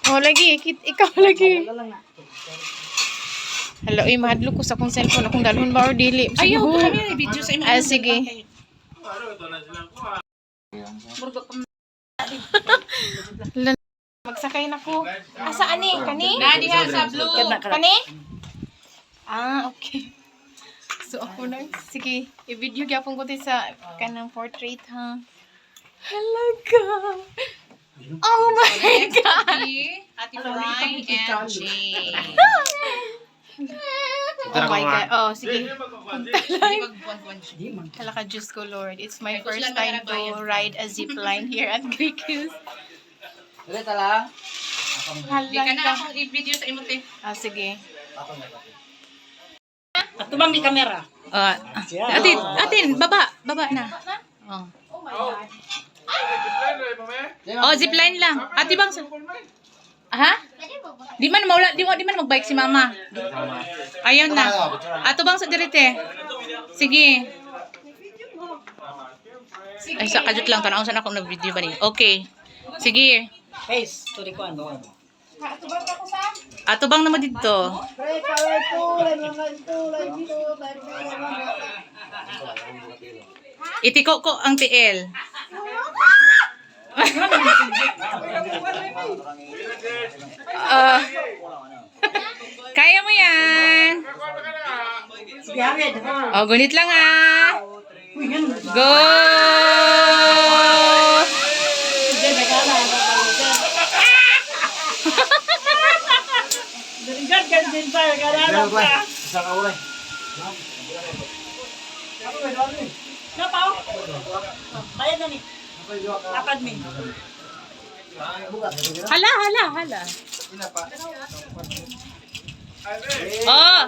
Oh, lagi. Ikaw lagi. Hello, mahadlo ko sa akong cellphone. Akong dalhon ba or dili? Ayaw, kami video sa imo. Sige. Magsakay na ko. Asa ani? Kani? Diha sa blue. Kani? Okay. So ako na, sige, i-video gyapon ko ti sa kanang portrait ha. Halaga. Oh my God. Ate Fry and Jay. Oh my God. Oh, sige. Magbuwan-buwan. Halaka, Diyos ko, Lord. It's my first time to ride a zip line here at Greek Hills. Ulit lang. Di ka na Halaga. akong i-video sa imo, te. Sige. At tumang may kamera. Atin, baba na. Oh. Oh, zipline lang. Ate bang ha? Di man magbike si mama. Ayaw na. Ato bang sa dirite? Sige. Ay, sa kadut lang tanaw sana ako na video ba ni. Okay. Sige. Face, to the kuan. Ato bang naman dito? Itiko ko ang TL. Kaya mo yan. Oh, gunit lang Go! Hala. Oh!